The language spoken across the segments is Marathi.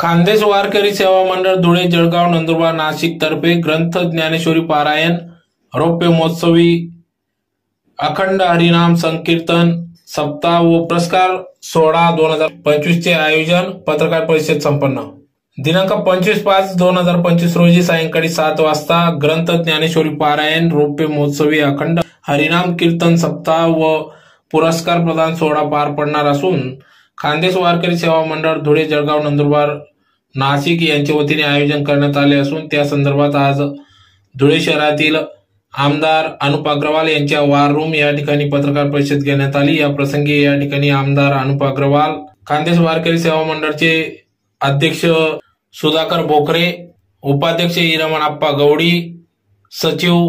खान्देश वारकरी सेवा मंडळ धुळे जळगाव नंदुरबार नाशिक तर्फे ग्रंथ ज्ञानेश्वरी पारायण रौप्य महोत्सवी अखंड हरिनाम संकीर्तन सप्ताह व पुरस्कार सोहळा 2025 चे आयोजन पत्रकार परिषद संपन्न। दिनांक 25/5/2025 रोजी सायंकाळी 7 वाजता ग्रंथ ज्ञानेश्वरी पारायण रौप्य महोत्सवी अखंड हरिनाम कीर्तन सप्ताह व पुरस्कार प्रदान सोहळा पार पडणार असून खान्देश वारकरी सेवा मंडळ धुळे जळगाव नंदुरबार नाशिक यांच्या वतीने आयोजन करण्यात आले असून त्या संदर्भात आज धुळे शहरातील आमदार अनुप अग्रवाल यांच्या वार रूम या ठिकाणी पत्रकार परिषद घेण्यात आली। या प्रसंगी या ठिकाणी आमदार अनुप अग्रवाल, खान्देश वारकरी सेवा मंडळचे अध्यक्ष सुधाकर बोकरे, उपाध्यक्ष हिरमणप्पा गवडी, सचिव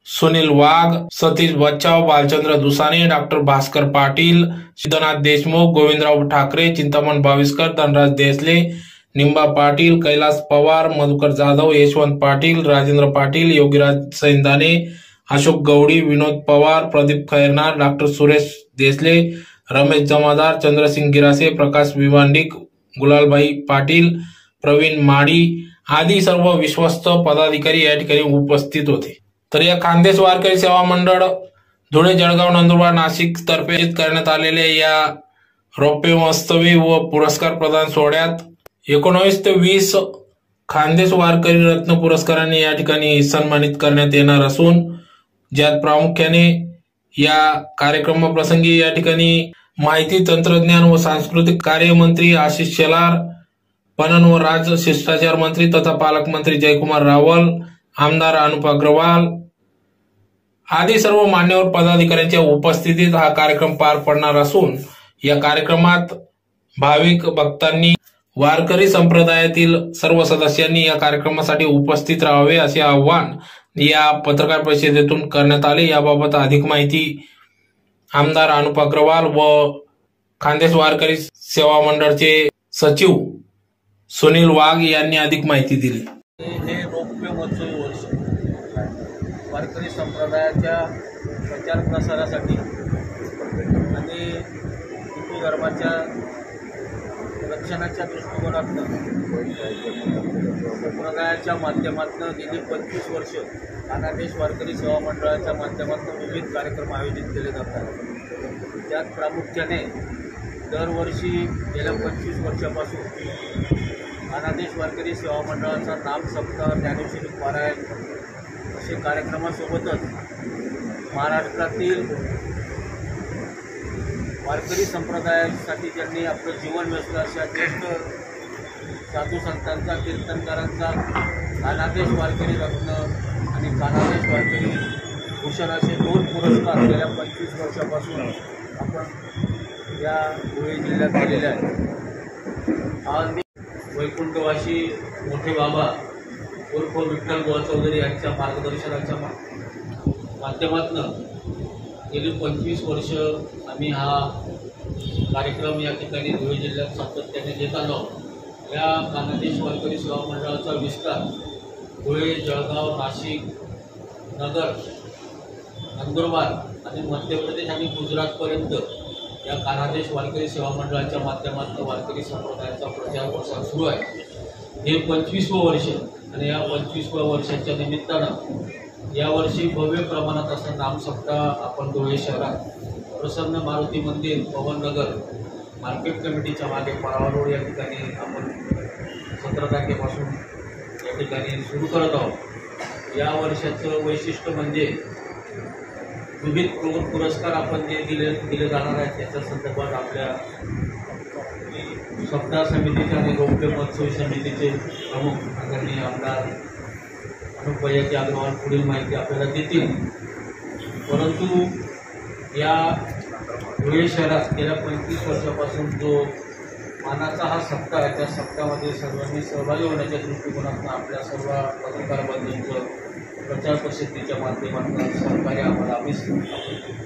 सुनील वाघ, सतीश बच्चाव, बालचंद्र दुसाने, डॉक्टर भास्कर पाटील, सिद्धनाथ देशमुख, गोविंदराव ठाकरे, चिंतामण भाविस्कर, धनराज देसले, निंबा पाटील, कैलास पवार, मधुकर जाधव, यशवंत पाटील, राजेंद्र पाटील, योगीराज सैंदाने, अशोक गवडी, विनोद पवार, प्रदीप खैरनार, डॉक्टर सुरेश देसले, रमेश जमादार, चंद्रसिंग गिरासे, प्रकाश विवांडिक, गुलालभाई पाटील, प्रवीण माडी आदी सर्व विश्वस्त पदाधिकारी या ठिकाणी उपस्थित होते। तर या खान्देश वारकरी सेवा मंडळ धुळे जळगाव नंदुरबार नाशिक तर्फे करण्यात आलेल्या या रौप्य महोत्सवी व पुरस्कार प्रदान सोहळ्यात 19 ते 20 खान्देश वारकरी रत्न पुरस्कारांनी या ठिकाणी सन्मानित करण्यात येणार असून ज्यात प्रामुख्याने या कार्यक्रमाप्रसंगी या ठिकाणी माहिती तंत्रज्ञान व सांस्कृतिक कार्य मंत्री आशिष शेलार, पणन व राज्य शिष्टाचार मंत्री तथा पालकमंत्री जयकुमार रावल, आमदार अनुप अग्रवाल आदी सर्व मान्यवर पदाधिकाऱ्यांच्या उपस्थितीत हा कार्यक्रम पार पडणार असून या कार्यक्रमात भाविक भक्तांनी वारकरी संप्रदायातील सर्व सदस्यांनी या कार्यक्रमासाठी उपस्थित राहावे असे आवाहन या पत्रकार परिषदेतून करण्यात आले। याबाबत अधिक माहिती आमदार अनुप अग्रवाल व खान्देश वारकरी सेवा मंडळचे सचिव सुनील वाघ यांनी अधिक माहिती दिली। हे रौप्य महोत्सवी वर्ष वारकरी संप्रदायाच्या प्रचार प्रसारासाठी आणि हिंदू धर्माच्या रक्षणाच्या दृष्टिकोनातून संप्रदायाच्या माध्यमातून गेली 25 वर्ष खान्देश वारकरी सेवा मंडळाच्या माध्यमातून विविध कार्यक्रम आयोजित केले जातात। त्यात प्रामुख्याने दरवर्षी गेल्या 25 वर्षापासून खान्देश वारकरी सेवा मंडळाचा नाम सप्ताह ज्ञानेश्वरी पारायण असे कार्यक्रमासोबतच महाराष्ट्रातील वारकरी संप्रदायासाठी ज्यांनी आपलं जीवन वेचलं अशा ज्येष्ठ साधू संतांचा, कीर्तनकारांचा खान्देश वारकरी रत्न आणि खान्देश वारकरी भूषण असे 2 पुरस्कार गेल्या 25 वर्षापासून आपण या धुळे जिल्ह्यात दिलेले आहेत। आज वैकुंठवासी मोठे बाबा उर्फ विठ्ठल बुवा चौधरी यांच्या मार्गदर्शनाच्या माध्यमातून गेली 25 वर्ष आम्ही हा कार्यक्रम या ठिकाणी धुळे जिल्ह्यात सातत्याने देत आलो। या खान्देश वारकरी सेवा मंडळाचा विस्तार धुळे, जळगाव, नाशिक, नगर, नंदुरबार आणि मध्य प्रदेश आणि गुजरातपर्यंत या खान्देश वारकरी सेवा मंडळाच्या माध्यमातून वारकरी संप्रदायाचा प्रचार प्रसार सुरू आहे। हे 25वं वर्ष आणि या 25व्या वर्षाच्या निमित्तानं यावर्षी भव्य प्रमाणात असं नाम सप्ताह आपण धुळे शहरात प्रसन्न मारुती मंदिर, पवननगर मार्केट कमिटीच्या मागे पारावा रोड या ठिकाणी आपण 17 तारखेपासून या ठिकाणी सुरू करत आहोत। या वर्षाचं वैशिष्ट्य म्हणजे विविध पुरस्कार आपण जे दिले जाणार आहेत त्याच्या संदर्भात आपल्या सप्ताह समितीचे आणि रौप्य महोत्सवी समितीचे प्रमुख आदरणीय आमदार अनुप अग्रवाल पुढील माहिती आपल्याला देतील। परंतु या धुळे शहरात गेल्या 25 वर्षापासून जो मानाचा हा सप्ताह आहे त्या सप्ताहामध्ये सर्वांनी सहभागी होण्याच्या दृष्टिकोनातून आपल्या सर्व पत्रकार बंधूंचं प्रचार प्रसिद्धीच्या माध्यमातून सहकार्य आम्हाला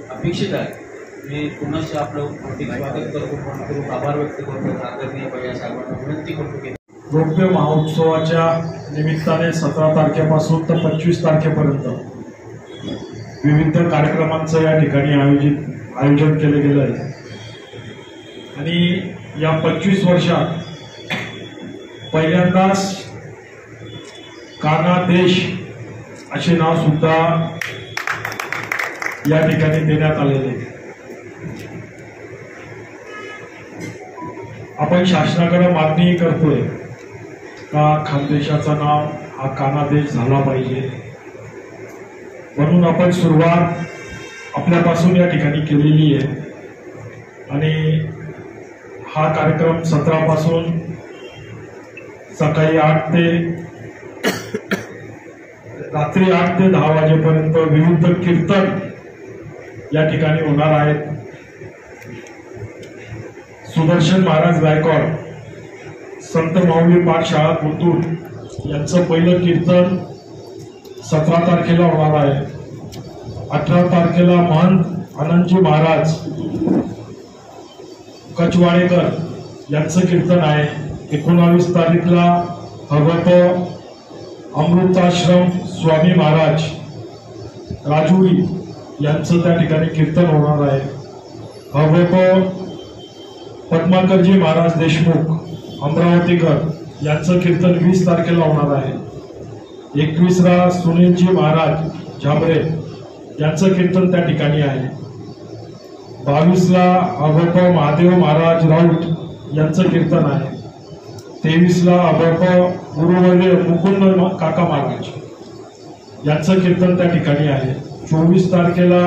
अपेक्षित आहे। मी पुन्हा आपलं हार्दिक स्वागत करतो, आभार व्यक्त करतो, आदरणीय भैया साहेबांना विनंती करतो की रौप्य महोत्सवाच्या निमित्ताने 17 तारखेपासून तर 25 तारखेपर्यंत विविध कार्यक्रमांचं या ठिकाणी आयोजन केलं गेलं आहे आणि या 25 वर्षात पहिल्यांदाच काना देश असे नाव सुद्धा या ठिकाणी देण्यात आलेले. आपण शासनाकडे मागणी करतोय का खानदेशाचं नाव हा कानादेश झाला पाहिजे, म्हणून आपण सुरुवात आपल्यापासून या ठिकाणी केलेली आहे. आणि हा कार्यक्रम 17 पासून सकाळी 8 ते रात्री 8 ते 10 वाजेपर्यंत विविध कीर्तन या ठिकाणी होणार आहेत. सुदर्शन महाराज गायकवाड संत माऊली पाठशाळा कोतूर यांचं पहिलं कीर्तन 17 तारखेला होणार आहे. 18 तारखेला महंत आनंदजी महाराज कचवाडेकर यांचं कीर्तन आहे. 19 तारीखला भगवत अमृताश्रम स्वामी महाराज राजुरी यांचं त्या ठिकाणी कीर्तन होणार आहे. भगवत पद्माकरजी महाराज देशमुख अमरावतीकर यांचं कीर्तन 20 तारखेला होणार आहे. 21ला सुनीलजी महाराज झांबरे यांचं कीर्तन त्या ठिकाणी आहे. 22ला अभप महादेव महाराज राऊत यांचं कीर्तन आहे. 23ला अभप गुरुवर्य मुकुंद काका महाराज यांचं कीर्तन त्या ठिकाणी आहे. 24 तारखेला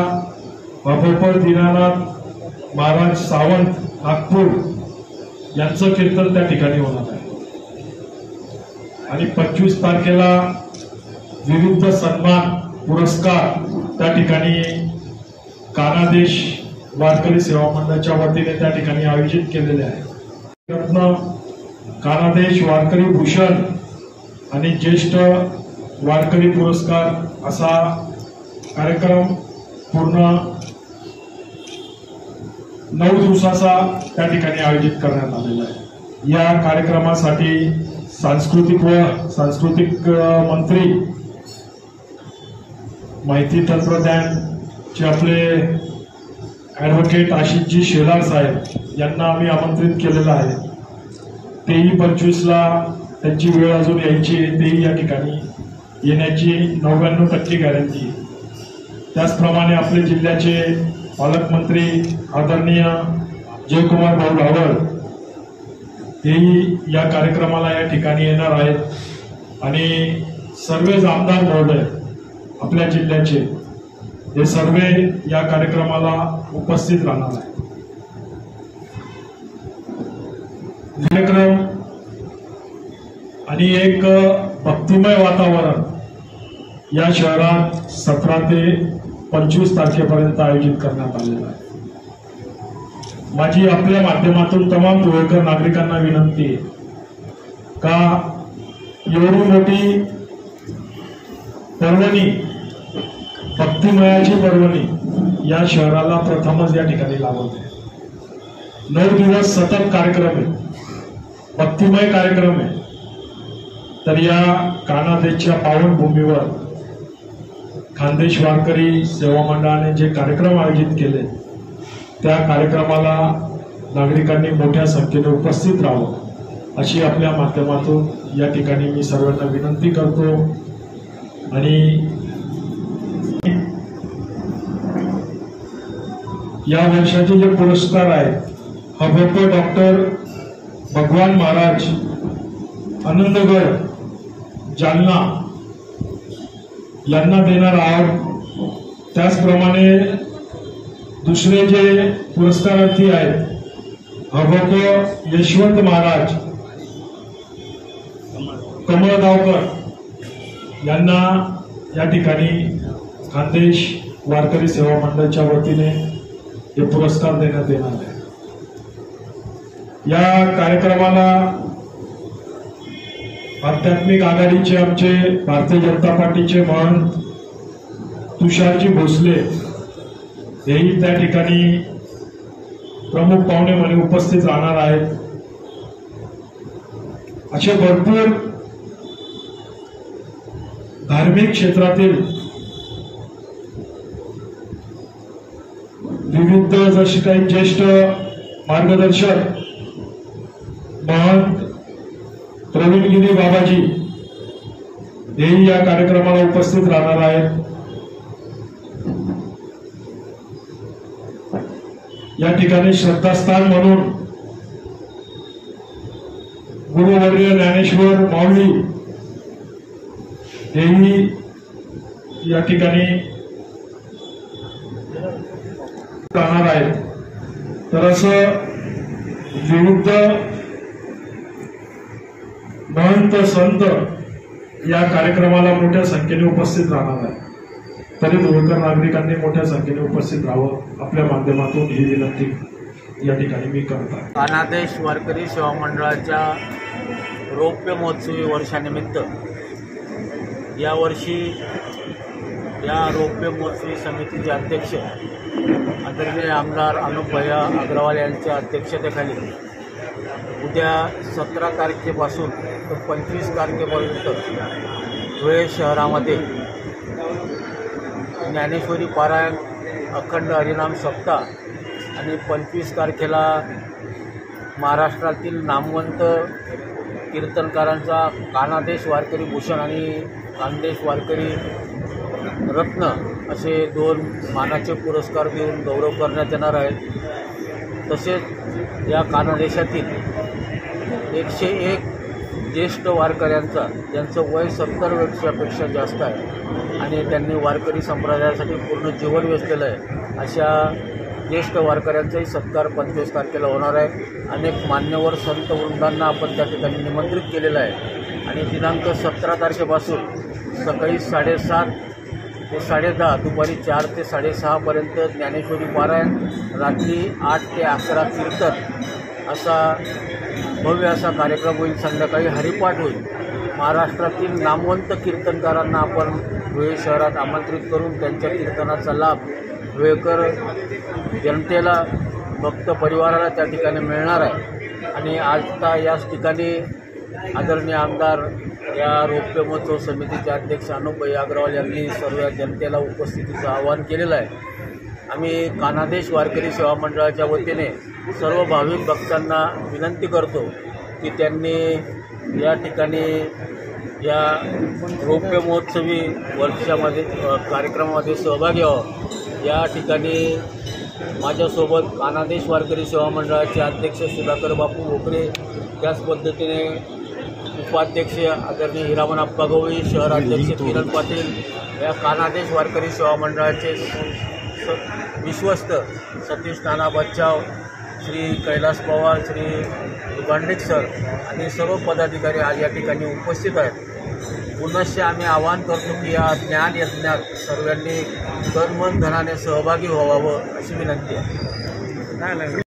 अभप दीनानाथ महाराज सावंत नागपूर यांचं कीर्तन त्या ठिकाणी होणार आहे. आणि 25 तारखेला विविध सन्मान पुरस्कार त्या ठिकाणी कानादेश वारकरी सेवा मंडळाच्या वतीने त्या ठिकाणी आयोजित केलेले आहे. रत्न कानादेश वारकरी भूषण आणि ज्येष्ठ वारकरी पुरस्कार असा कार्यक्रम पूर्ण 9 दिवसाचा त्या ठिकाणी आयोजित करण्यात आलेला आहे. या कार्यक्रमासाठी सांस्कृतिक मंत्री माहिती तंत्रज्ञानचे आपले ॲडव्होकेट आशिषजी शेलार साहेब यांना आम्ही आमंत्रित केलेलं आहे. तेही 25ला त्यांची वेळ अजून यायची आहे. तेही या ठिकाणी येण्याची 99% गॅरंटी. त्याचप्रमाणे आपले जिल्ह्याचे पालकमंत्री आदरणीय जयकुमार भाऊ रावळ हेही या कार्यक्रमाला या ठिकाणी येणार आहेत. आणि सर्वच आमदार महोदय आपल्या जिल्ह्याचे हे सर्व या कार्यक्रमाला उपस्थित राहणार आहे. कार्यक्रम आणि एक भक्तिमय वातावरण या शहरात 17 ते 25 तारखेपर्यंत आयोजित करण्यात आलेलं आहे. माझी आपल्या माध्यमातून तमाम धुळेकर नागरिकांना विनंती आहे का एवढी मोठी पर्वणी, भक्तिमयाची पर्वणी या शहराला प्रथमच या ठिकाणी लाभत आहे. 9 दिवस सतत कार्यक्रम आहे, भक्तिमय कार्यक्रम आहे. तर या कानादेशच्या पावनभूमीवर खानदेश वारकरी सेवा मंडळाने जे कार्यक्रम आयोजित केले त्या कार्यक्रमाला नागरिकांनी मोठ्या संख्येने उपस्थित राहावं अशी आपल्या माध्यमातून या ठिकाणी मी सर्वांना विनंती करतो. आणि या वर्षाचे जे पुरस्कार आहेत हबप डॉक्टर भगवान महाराज आनंदगड जालना यांना देणार आहोत. त्याचप्रमाणे दुसरे जे पुरस्कारार्थी आहेत हबप यशवंत महाराज कमळगावकर यांना या ठिकाणी खानदेश वारकरी सेवा मंडळाच्या वतीने हे पुरस्कार देण्यात येणार आहे. या कार्यक्रमाला आध्यात्मिक आघाडीचे आमचे भारतीय जनता पार्टीचे महंत तुषारजी भोसले हेही त्या ठिकाणी प्रमुख पाहुणे म्हणून उपस्थित राहणार आहेत. असे भरपूर धार्मिक क्षेत्रातील विविध जसे काही ज्येष्ठ मार्गदर्शक महंत प्रवीणगिरी बाबाजी हेही या कार्यक्रमाला उपस्थित राहणार आहेत। या ठिकाणी श्रद्धास्थान म्हणून गुरुवर्य ज्ञानेश्वर माऊली हेही या ठिकाणी राहणार आहेत। तर असं विविध महंत संत या कार्यक्रमाला मोठ्या संख्येने उपस्थित राहणार आहे। तरी धुळेकर नागरिकांनी मोठ्या संख्येने उपस्थित राहावं आपल्या माध्यमातून ही विनंती या ठिकाणी मी करत आहे। कानादेश वारकरी सेवा मंडळाच्या रौप्य महोत्सवी वर्षानिमित्त यावर्षी या रौप्य महोत्सवी समितीचे अध्यक्ष आदरणीय आमदार अनुप भैया अग्रवाल यांच्या अध्यक्षतेखाली उद्या 17 तारखेपासून तर 25 तारखेपर्यंत धुळे शहरामध्ये ज्ञानेश्वरी पारायण, अखंड हरिनाम सप्ताह आणि 25 तारखेला महाराष्ट्रातील नामवंत कीर्तनकारांचा कानादेश वारकरी भूषण आणि कानदेश वारकरी रत्न असे 2 मानाचे पुरस्कार देऊन गौरव करण्यात येणार आहेत। तसेच या कानादेशातील 101 ज्येष्ठ वारकऱ्यांचा ज्यांचं वय 70 वर्षापेक्षा जास्त आहे आणि त्यांनी वारकरी संप्रदायासाठी पूर्ण जीवन वेचलेलं आहे अशा ज्येष्ठ वारकऱ्यांचाही सत्कार 25 तारखेला होणार आहे। अनेक मान्यवर संत वृंदांना आपण त्या ठिकाणी निमंत्रित केलेलं आहे आणि दिनांक 17 तारखेपासून सकाळी 7:30 ते 10:30, दुपारी 4 ते 6:30 पर्यंत ज्ञानेश्वरी पारायण, रात्री 8 ते 11 कीर्तन असा भव्य असा कार्यक्रम होईल। संध्याकाळी हरिपाठ होईल। महाराष्ट्रातील नामवंत कीर्तनकारांना आपण धुळे शहरात आमंत्रित करून त्यांच्या कीर्तनाचा लाभ धुळेकर जनतेला, भक्त परिवाराला त्या ठिकाणी मिळणार आहे। आणि आता याच ठिकाणी आदरणीय आमदार या रौप्य महोत्सव समितीचे अध्यक्ष अनुप भैया अग्रवाल यांनी सर्व जनतेला उपस्थितीचं आवाहन केलेलं आहे। आम्ही कानादेश वारकरी सेवा मंडळाच्या वतीने सर्व भाविक भक्तांना विनंती करतो की त्यांनी या ठिकाणी या रौप्य महोत्सवी वर्षामध्ये कार्यक्रमामध्ये सहभागी व्हावा। या ठिकाणी माझ्यासोबत कानादेश वारकरी सेवा मंडळाचे अध्यक्ष सुधाकर बापू भोकरे, त्याच पद्धतीने उपाध्यक्ष आदरणीय हिरामन आप्पा गवळी, शहराध्यक्ष किरण पाटील, या कानादेश वारकरी सेवा मंडळाचे विश्वस्त सतीश नाना बच्चाव, श्री कैलास पवार, श्री गांडेक सर आणि सर्व पदाधिकारी आज या ठिकाणी उपस्थित आहेत। पुनश्च आम्ही आवाहन करतो की या ज्ञान यज्ञात सर्वांनी तन मन धनाने सहभागी व्हावं अशी विनंती आहे।